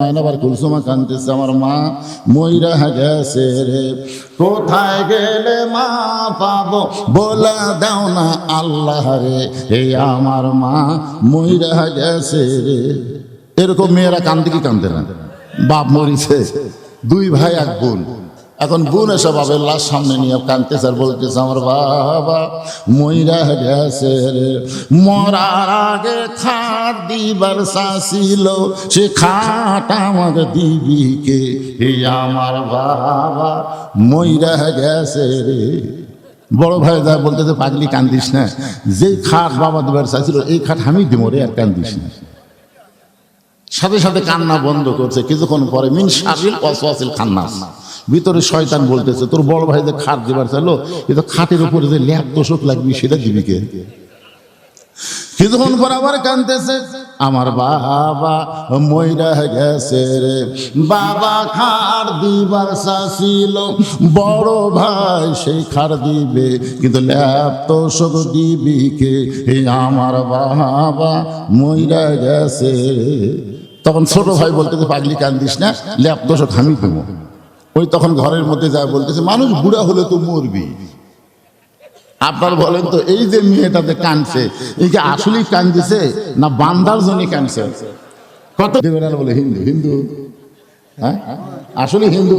আবার কুলসুমা কাঁদতেছে, আমার মা মইরা গেছে রে। কোথায় গেলে মা পাবো বলে দাও না আল্লাহ রে, এই আমার মা মইরা গেছে রে। এরকম মেয়েরা কান্দে কি কান্দে না? বাপ মরিছে, দুই ভাই এক বোন, এখন বোন এসে বাবের লাশ সামনে নিয়ে কাঁদতেছে আর বলতেছে আমার বাবা মইরা গেছে রে। মরার আগে খাট দিবার চাছিল, সে খাট আমার দিবিকে, এই আমার বাবা মইরা গেছে রে। বড় ভাই যা বলতেছে পাগলি কান্দিস না, যে খাট বাবা দিবার চাইছিল এই খাট আমি দিব রে, আর কান্দিস না। সাথে সাথে কান্না বন্ধ করছে। কিছুক্ষণ পরে মিন শারিল ওয়াসওয়াসিল খান্নাস, ভিতরে শয়তান বলতেছে তোর বড় ভাই যে খাট দিবার চাইলো, এ তো খাটের উপরে যে ল্যাপ দোষক লাগবি সেটা দিবি কে? কিছুক্ষণ পর আবার কাঁদতেছে, আমার বাবা মইরা গেছে রে। বাবা খাট দিবার চাইছিল, বড় ভাই সেই খাট দিবে, কিন্তু ল্যাপ দোষক দিবি কে? এই আমার বাবা মইরা গেছে। তখন ছোট ভাই বলতেছে পাগলি কান্দিস না, ল্যাপ দোষক আমি দেবো। ওই তখন ঘরের মধ্যে যা বলতেছে মানুষ বুড়া হলে তো মরবি। আপনার বলেন তো এই যে মেয়েটাতে কাঁদছে, এই যে আসলেই কান্দিছে না বান্দার জন্য কাঁদছে? কত বলে হিন্দু হিন্দু, হ্যাঁ আসলে হিন্দু।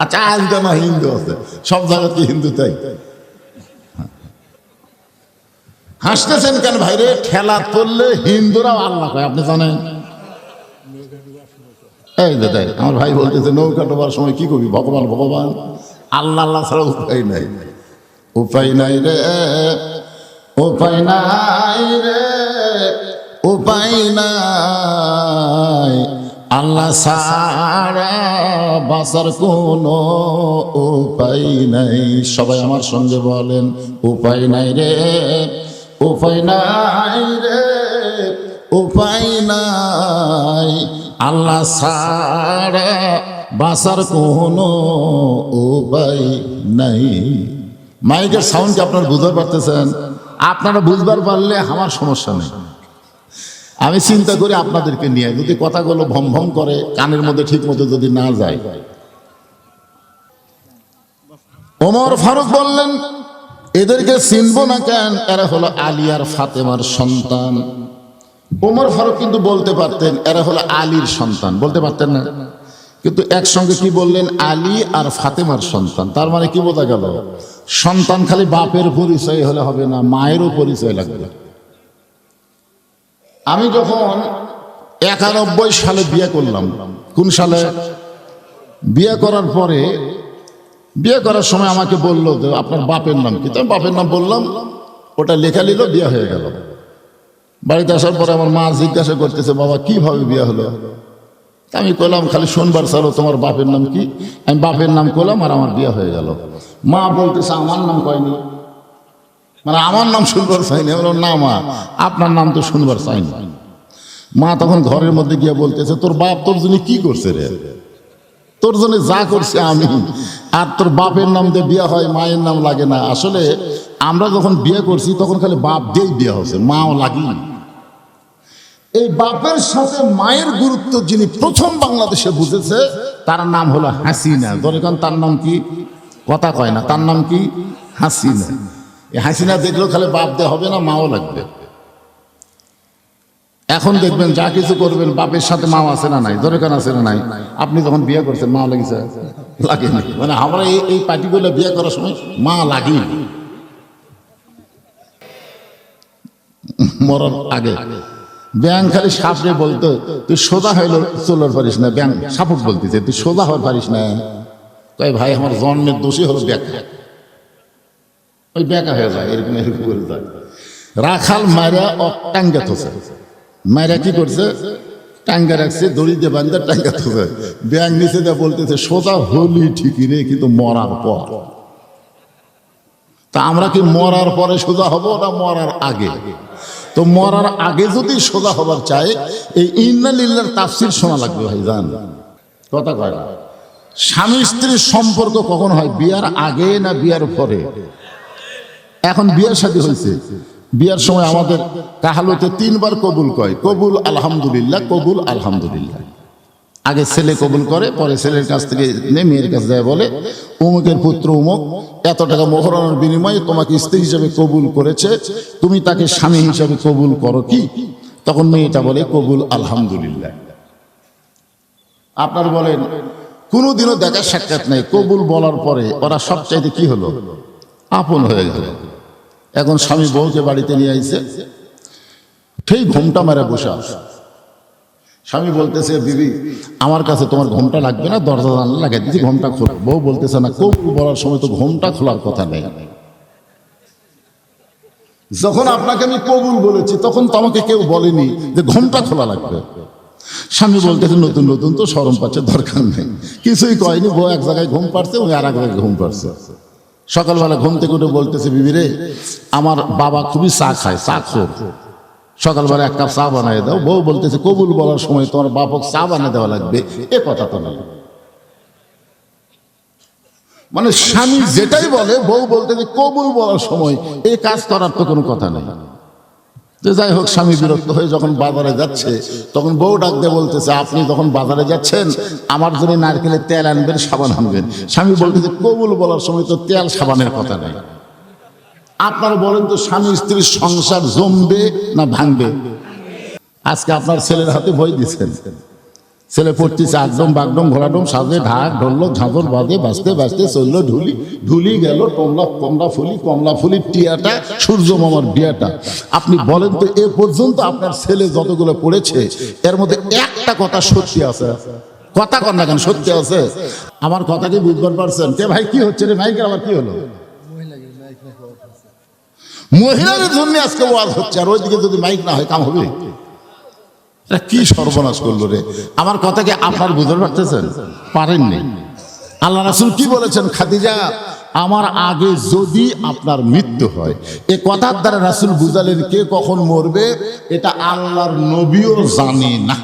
আচ্ছা আজকে না হিন্দু আছে, সব জায়গাতে হিন্দু তাই। হাসতেছেন কেন ভাইরে? ঠেলা তুললে হিন্দুরাও আল্লাহ কয়, আপনি জানেন? এই যে দেখ আমার ভাই বলতেছে নৌকা ডোবার সময় কি করবি? ভগবান ভগবান, আল্লাহ আল্লাহ ছাড়া উপায় নাই, উপায় নাই রে, উপায় নাই রে, উপায় নাই, আল্লাহ ছাড়া বাঁচার কোনো উপায় নাই। সবাই আমার সঙ্গে বলেন উপায় নাই রে, উপায় নাই রে, উপায় নাই, আল্লাহ ছাড়া বাঁচার কোনো উপায় নাই। মাইকের সাউন্ড কি আপনারা বুঝতে পারতেছেন? আপনারা বুঝবার পারলে আমার সমস্যা নেই। আমি চিন্তা করি আপনাদেরকে নিয়ে, যদি কথাগুলো ভম ভম করে কানের মধ্যে ঠিক মতো যদি না যায়। ওমর ফারুক বললেন এদেরকে চিনবো না কেন? এরা হলো আলী আর ফাতেমার সন্তান। ওমর ফারুক কিন্তু বলতে পারতেন এরা হলো আলীর সন্তান, বলতে পারতেন না? কিন্তু একসঙ্গে কি বললেন? আলী আর ফাতেমার সন্তান। তার মানে কি বোঝা গেল? সন্তান খালি বাপের পরিচয় হলে হবে না, মায়েরও পরিচয় লাগবে। আমি যখন 91 সালে বিয়ে করলাম, কোন সালে? বিয়ে করার পরে, বিয়ে করার সময় আমাকে বললো যে আপনার বাপের নাম কি? আমি বাপের নাম বললাম, ওটা লেখা নিল, বিয়ে হয়ে গেল। বাড়িতে আসার পরে আমার মা জিজ্ঞাসা করতেছে বাবা কিভাবে বিয়ে হলো? আমি কইলাম খালি শুনবার চালো তোমার বাপের নাম কি? আমি বাপের নাম করলাম আর আমার বিয়ে হয়ে গেল। মা বলতেছে আমার নাম কয়নি, মানে আমার নাম শুনবার চাইনি। বললাম না মা, আপনার নাম তো শুনবার চাইনি। মা তখন ঘরের মধ্যে গিয়ে বলতেছে তোর বাপ তোর জন্য কি করছে রে? তোর জন্য যা করছে আমি, আর তোর বাপের নাম দিয়ে বিয়ে হয়, মায়ের নাম লাগে না। আসলে আমরা যখন বিয়ে করছি তখন খালি বাপ দিয়েই বিয়ে হচ্ছে, মাও লাগি। এই বাপের সাথে মায়ের গুরুত্ব যিনি প্রথম বাংলাদেশে বুঝেছে তার নাম হলো হাসিনা। দরকার তার নাম কি? কথা কয় না, তার নাম কি? হাসিনা। এই হাসিনা দেখলেও খালি বাপ দিয়ে হবে না, মাও লাগবে। এখন দেখবেন যা কিছু করবেন বাপের সাথে মাও আছে না নাই? দরকার আছে না নাই? আপনি যখন বিয়ে করছেন মা লাগিছে? লাগেনি। মানে আমরা এই পার্টিগুলো বিয়ে করার সময় মা লাগি মরার আগে। ব্যাং খালি সাপড়ে বলতো তুই সোজা হইল চলার পারিস না, ব্যাং সাপোর্ট বলতেছে তুই সোজা হওয়ার পারিস না। তাই ভাই আমার জন্মের দোষী হলো ব্যাকা, ওই ব্যাকা হয়ে যায়, এরকম এরকম করে যায়। রাখাল মায়েরা টাঙ্গা থোছে, মায়েরা কি করছে? টাঙ্গা রাখছে, দড়ি দিয়ে বান্ধে টাঙ্গা থোছে। ব্যাং নিচে দিয়ে বলতেছে সোজা হলি ঠিকই রে, কিন্তু মরার পর। তা আমরা কি মরার পরে সোজা হব না মরার আগে? তো মরার আগে যদি সোজা হবার চাই এই ইন্না লিল্লাহর তাফসীর শোনা লাগবে ভাই জান। কথা কয় না। স্বামী স্ত্রীর সম্পর্ক কখন হয়? বিয়ার আগে না বিয়ার পরে? এখন বিয়ের শাদী হয়েছে, বিয়ার সময় আমাদের কাহালতে 3 বার কবুল কয়, কবুল আলহামদুলিল্লাহ, কবুল আলহামদুলিল্লাহ। আগে ছেলে কবুল করে, পরে ছেলের কাছ থেকে মেয়ের কাছে যায়, বলে অমুকের পুত্র অমুক এত টাকা মোহরানার বিনিময়ে তোমাকে স্ত্রী হিসেবে কবুল করেছে, তুমি তাকে স্বামী হিসেবে কবুল করো কি? তখন মেয়েটা বলে কবুল, আলহামদুলিল্লাহ। আপনার বলেন কোনোদিনও দেখা সাক্ষাৎ নেই, কবুল বলার পরে ওরা সবচাইতে কি হলো? আপন হয়ে গেল। এখন স্বামী বউকে বাড়িতে নিয়ে আইছে, সেই ঘুমটা মেরে বসে আছে। স্বামী বলতেছে, বিবি আমার কাছে তোমার ঘুমটা লাগবে না, দরজা জানলা লাগাই দিচ্ছি, ঘুমটা খোলো। বউ বলতেছে, না, কবুল বলার সময় তো ঘুমটা খোলার কথা নেই। যখন আপনাকে আমি কবুল বলেছি তখন তো আমাকে কেউ বলেনি যে ঘুমটা খোলা লাগবে। স্বামী বলতেছে, নতুন নতুন তো শরম পাচ্ছে, দরকার নেই। কিছুই কয়নি, বউ এক জায়গায় ঘুম পাড়ছে, ওই আর এক জায়গায় ঘুম পাড়ছে। সকালবেলা ঘুম থেকে উঠে বলতেছে, বিবি রে, আমার বাবা খুবই চা খায়, চা খোর, সকালবেলা এক কাপ চা বানাই দাও। বউ বলতেছে, কবুল বলার সময় তোমার বাপক চা বানিয়ে দেওয়া লাগবে, এ কথা তো না। মানে স্বামী যেটাই বলে বউ বলতেছে কবুল বলার সময় এই কাজ করার তো কোনো কথা নেই। যাই হোক, স্বামী বিরক্ত হয়ে যখন বাজারে যাচ্ছে তখন বউ ডাক দিয়ে বলতেছে, আপনি যখন বাজারে যাচ্ছেন আমার জন্য নারকেলের তেল আনবেন, সাবান আনবেন। স্বামী বলতেছে, কবুল বলার সময় তো তেল সাবানের কথা নেই। আপনারা বলেন তো, স্বামী স্ত্রীর সংসার জমবে না ভাঙবে? আজকে আপনার ছেলের হাতে বই দিচ্ছেন, ছেলে পড়তেছে একদম বাগডম ঘোড়াডম সাজে, ঢাক ঢোললো, ঝাঁঝর বাজে, বাজতে বাজতে চললো ঢুলি, ঢুলি গেল কমলা ফুলি টিয়াটা, সূর্য মামার বিয়াটা। আপনি বলেন তো, এ পর্যন্ত আপনার ছেলে যতগুলো পড়েছে এর মধ্যে একটা কথা সত্যি আছে? কথা কন না কেন, সত্যি আছে? আমার কথা কি বুঝবার পারছেন? কে ভাই কি হচ্ছে রে, মাইকের আবার কি হলো? মহিলাদের জন্য আজকে ওয়াজ হচ্ছে, আর ওইদিকে যদি মাইক না হয় কাম হবে? কি সর্বনাশ করলো রে। আমার কথা কি আপনার বুঝতে পারতেছেন? পারেননি। আল্লাহ রাসূল কি বলেছেন? খাদিজা, আমার আগে যদি আপনার মৃত্যু হয়, এ কথার দ্বারা রাসূল বুঝালেন কে কখন মরবে এটা আল্লাহর নবীও জানে না।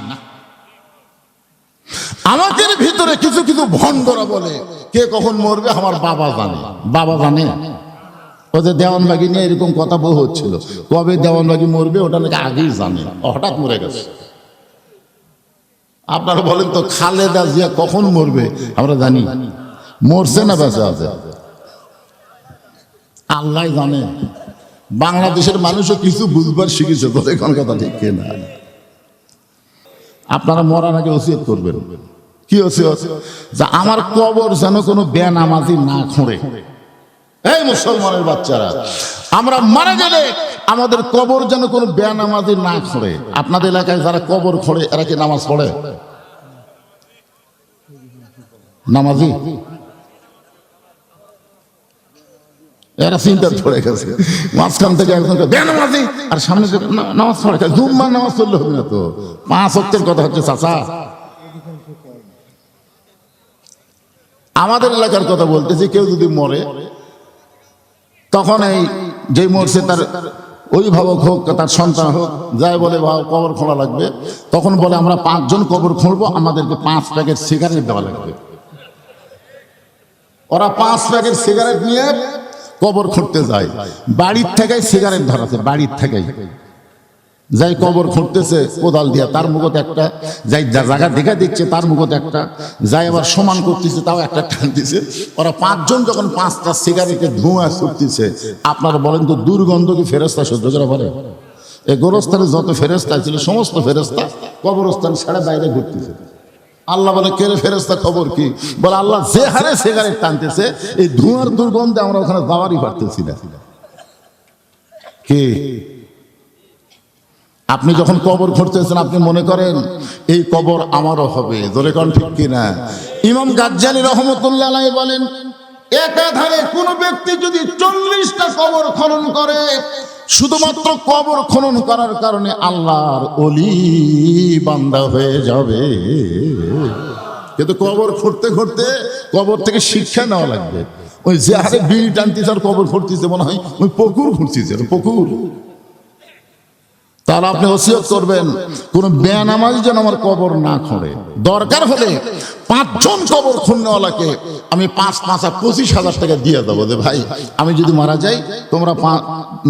আমাদের ভিতরে কিছু কিছু ভণ্ডরা বলে কে কখন মরবে আমার বাবা জানে। বাবা জানে? ওদের দেওয়ানবাগি নিয়ে এরকম কথা বহু হচ্ছিল, কবে দেওয়ানবাগি মরবে ওটা নাকি আগেই জানে, হঠাৎ মরে গেছে। আপনারা বলেন তো, খালেদা জিয়া কখন মরবে আমরা জানি? মরছে না বেঁচে আছে আল্লাহ জানে। বাংলাদেশের মানুষও কিছু বুঝবার শিখেছে, তো এখন কথা ঠিক না। আপনারা মরার আগে ওসিয়ত করবেন। কি ওসিয়ত? যে আমার কবর যেন কোনো বেনামাজি না খোঁড়ে। এই মুসলমানের বাচ্চারা, আমরা মারা গেলে আমাদের কবর যেন কোনো বেনামাজি না খোঁড়ে। আপনাদের এলাকায় যারা কবর খোঁড়ে এরা কি নামাজ পড়ে? নামাজি? এরা চিন্তা পড়ে গেছে, মাঝখান থেকে একজন বেনামাজি আর সামনে নামাজ পড়ে। জুম্মার নামাজ পড়লে হবে না তো, 5 ওয়াক্তের কথা হচ্ছে চাচা। আমাদের এলাকার কথা বলতেছি, কেউ যদি মরে তখন এই যে মরছে তার অভিভাবক হোক, তার সন্তান হোক, যাই বলে কবর খোঁড়া লাগবে, তখন বলে আমরা 5 জন কবর খুঁড়বো, আমাদেরকে 5 প্যাকেট সিগারেট দেওয়া লাগবে। ওরা 5 প্যাকেট সিগারেট নিয়ে কবর খুঁড়তে যায়। বাড়ির থেকে সিগারেট ধরাছে, বাড়ির থেকেই যাই কবর খুঁড়তেছে কোদাল দিয়া, তার মুখত একটা, যাই জায়গা দেখা দিচ্ছে তার মুখত একটা, যাই আবার সমান করতেছে তাও একটা টানতেছে। ওরা 5 জন যখন 5টা সিগারেটের ধোঁয়া ছুটতেছে, আপনারা বলেন তো দুর্গন্ধ কি ফেরেশতা সহ্য করা পারে? এই গোরস্থানে যত ফেরেশতা ছিল সমস্ত ফেরেশতা কবরস্থান ছেড়ে বাইরে ঘুরতেছে। আল্লাহ বলে, কে রে ফেরেশতা, খবর কি? বলে, আল্লাহ যে হারে সিগারেট টানতেছে এই ধোঁয়ার দুর্গন্ধে আমরা ওখানে যাওয়ারই পারতেছি না। কে? আপনি যখন কবর খুঁড়তেছেন আপনি মনে করেন এই কবর আমারও হবে, জোরে কোন ঠিক কিনা? ইমাম গাজ্জালী রহমতুল্লাহ আলাইহি বলেন, একাধারে কোন ব্যক্তি যদি 40টা কবর খনন করে, শুধুমাত্র কবর খনন করার কারণে আল্লাহর ওলি বান্দা হয়ে যাবে। কিন্তু কবর খুঁড়তে খুঁড়তে কবর থেকে শিক্ষা নেওয়া লাগবে। ওই যে হারে বিড়ি টানতেছে আর কবর খুঁড়তেছে, মনে হয় ওই পুকুর খুঁড়তেছে, পুকুর। তাহলে আপনি ওসিয়ত করবেন কোন বেনামাজি যেন আমার কবর না খোঁড়ে। দরকার হলে 5 জন কবর খুঁড়নেওয়ালাকে আমি 5-5-25,000 টাকা দিয়ে দেবো, যে ভাই আমি যদি মারা যাই তোমরা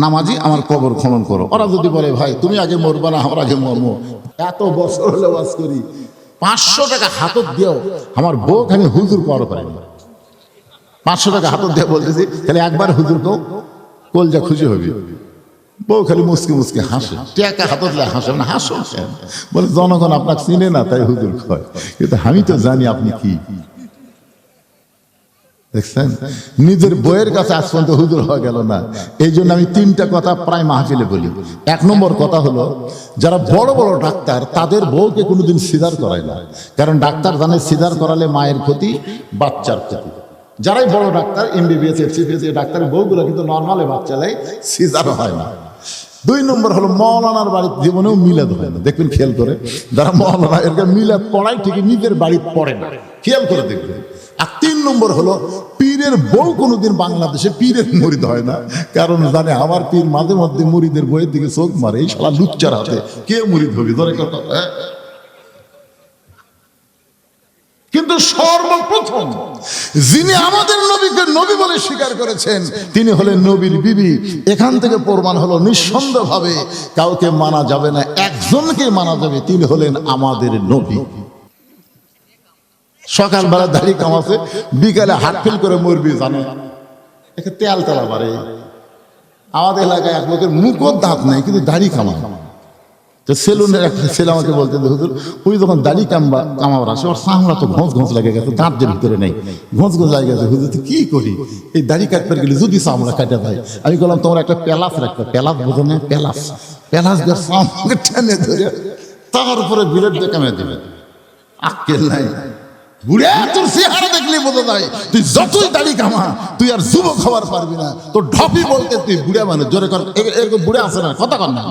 নামাজি আমার কবর খনন করো। ওরা যদি বলে, ভাই তুমি আগে মরবা না, আমার আগে মরবো, এত বছর হলে ওয়াজ করি, 500 টাকা হাতত দিয়েও আমার বউ আমি হুজুর পর করেন, 500 টাকা হাতত দিয়ে বলতেছি তাহলে একবার হুজুর কেউ কলজা খুশি হবি। বউ খালি মুসকি মুসকি হাসে, টাকা হাতত হাসে না, হাসো বলে জনগণ আপনাকে চিনে না তাই হুজুর কয়, কিন্তু আমি তো জানি আপনি কি। দেখছেন, নিজের বইয়ের কাছে আজ পর্যন্ত হুজুর হয়ে গেল না। এই জন্য আমি 3টা কথা প্রায় মাহফিলে বলি। 1 নম্বর কথা হলো, যারা বড় বড় ডাক্তার তাদের বউকে কোনোদিন সিজার করায় না, কারণ ডাক্তার জানে সিজার করালে মায়ের ক্ষতি, বাচ্চার ক্ষতি। যারাই বড় ডাক্তার, এমবিবিএস, এফসিপিএস, ডাক্তারের বউগুলো কিন্তু নর্মালে বাচ্চা নেয়, সিজার হয় না। 2 নম্বর হলো, মৌলানার বাড়ির জীবনেও মিলাদ হয় না। দেখবেন খেয়াল করে, যারা মৌলানা এরকম মিলাদ পড়ায় ঠিকই নিজের বাড়ি পড়ে না, খেয়াল করে দেখবেন। আর 3 নম্বর হলো, পীরের বউ কোনোদিন বাংলাদেশে পীরের মুরিদ হয় না, কারণ জানে আমার পীর মাঝে মধ্যে মুরিদের বইয়ের দিকে চোখ মারে, এই শালা লুচ্চার হাতে কে মুরিদ হবে ধরে কথা। কিন্তু সর্বপ্রথম যিনি আমাদের নবীকে নবী বলে স্বীকার করেছেন তিনি হলেন নবীর বিবি। এখান থেকে প্রমাণ হলো নিঃসন্দেহভাবে কাউকে মানা যাবে না, একজনকে মানা যাবে, তিনি হলেন আমাদের নবী। সকালবেলা দাড়ি কামাছে, বিকালে হাট ফেল করে মরবি, জানে একে তেল তেলা পারে। আমাদের এলাকায় এক লোকের মুখও দাঁত নেই কিন্তু দাড়ি কামায়। তো সেলুনের একটা ছেলে আমাকে বলতে, হুজুর ওই যখন দাড়ি কামাবার আসে ওর চামড়া তো ঘোঁচ ঘোঁচ লেগে গেছে, দাঁত যে ভিতরে নেই, ঘোঁচ ঘোঁচ লেগে গেছে। হুজুর তো কি করি, এই দাড়ি কাটবার গেলে যদি চামড়া কাটা যায়। আমি বললাম তোমার একটা পেলাস রাখতে, পেলাস বোঝো না, পেলাস পেলাস দিয়ে চামড়া টেনে ধরে তার উপরে বিলেট দিয়ে কামে দেবে। আক্কেল নাই, বুড়া তোর চেহারা দেখলে বোঝা যায় তুই যতই দাড়ি কামা তুই আর যুবক হওয়ার পারবি না। তোর ঢপি বলতে তুই বুড়া মানুষ, জোরে কর, এরকম বুড়া আছে না, কথা কর না।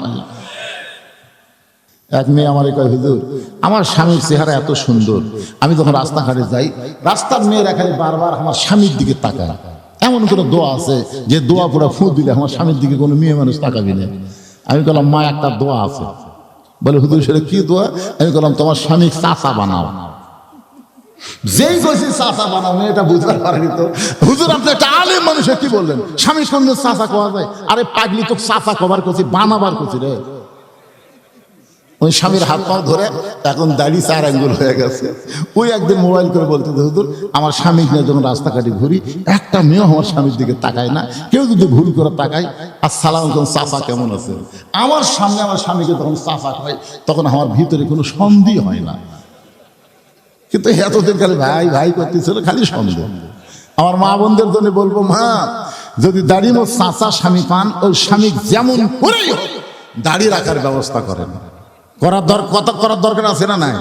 এক মেয়ে আমার কয়, হুজুর আমার স্বামীর চেহারা এত সুন্দর, আমি যখন রাস্তাঘাটে যাই রাস্তার মেয়েরা খালি বারবার আমার স্বামীর দিকে তাকায়। এমন কোনো দোয়া আছে যে দোয়া পুরা ফুঁ দিলে আমার স্বামীর দিকে কোনো মেয়ে মানুষ তাকাবি না? আমি বললাম মা একটা দোয়া আছে। বলে হুজুর সেটা কি দোয়া? আমি বললাম তোমার স্বামী চাচা বানাও। যেই কইছি চাচা বানাও, মেয়েটা বুঝতে পারেনি তো। হুজুর আপনি একটা আলেম মানুষে কি বললেন, স্বামী সঙ্গে চাচা কোয়া যায়? আরে পাগলি তো চাচা কবার করছি, বানাবার করছি রে। ওই স্বামীর হাত পা ধরে এখন দাড়ি 4 আঙ্গুল হয়ে গেছে। ওই একদিন মোবাইল করে বলতে, হুজুর আমার স্বামী নিয়ে যখন রাস্তাঘাটে ঘুরি একটা মেয়ে আমার স্বামীর দিকে তাকায় না, কেউ যদি ভুল করে তাকায় আসসালাম আলাইকুম চাচা কেমন আছে, আমার সামনে আমার স্বামীকে তখন চাচা হয়, তখন আমার ভিতরে কোনো সন্দেহ হয় না। কিন্তু এতদিন খালি ভাই ভাই করতেছিল, খালি সন্দেহ। আমার মা বোনদের জন্য বলবো, মা যদি দাড়ি মোট চাচা স্বামী পান, ওই স্বামী যেমন করেই হোক দাড়ি রাখার ব্যবস্থা করেন। করার দরকার আছে না নাই?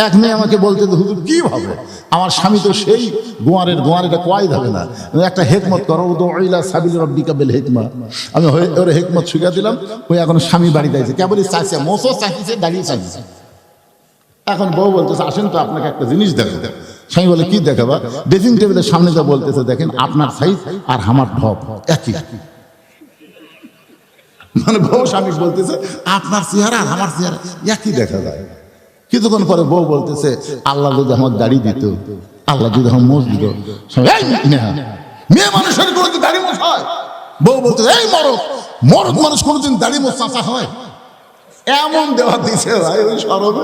এক মেয়ে আমাকে বলতে, হুজুর কি ভাবে আমার স্বামী তো সেই গোয়ারেটা কয় যাবে না, একটা হেকমত করো, উদউইলা সাবিল রাব্বিকা বিল হিকমা। আমি ওর হেকমত শিখা দিলাম। ওই এখন স্বামী বাড়িতে আছে, কেবলই চাইছে, মোসো চাইছে, দাঁড়িয়ে চাইছে। এখন বউ বলতেছে আসেন তো আপনাকে একটা জিনিস দেখো। স্বামী বলে কি দেখাবা? ড্রেসিং টেবিলের সামনে যা বলতেছে, দেখেন আপনার সাইজ আর আমার ঢপ একই। মানে বউ স্বামী বলতেছে আপনার চেহারা আর আমার চেহারা একই দেখা যায়। কিছুক্ষণ পরে বউ বলতেছে আল্লাহ যদি আমার দাড়ি দিত, আল্লাহ যদি আমার মোষ দিত। মেয়ে মানুষের কোনোদিন দাড়ি মোষ হয়? বউ বলতেছে এই মরদ মানুষ কোনোদিন দাড়ি মোষ চাচা হয়? এমন দেওয়া দিছে ভাই ওই সরবে,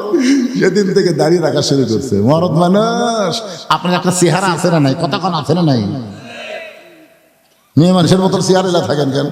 সেদিন থেকে দাঁড়িয়ে রাখা শুরু করছে। মরদ মানুষ আপনার একটা চেহারা আছে না নাই, কথা কোন আছে না নাই? মেয়ে মানুষের মতো চেহারা থাকেন কেন?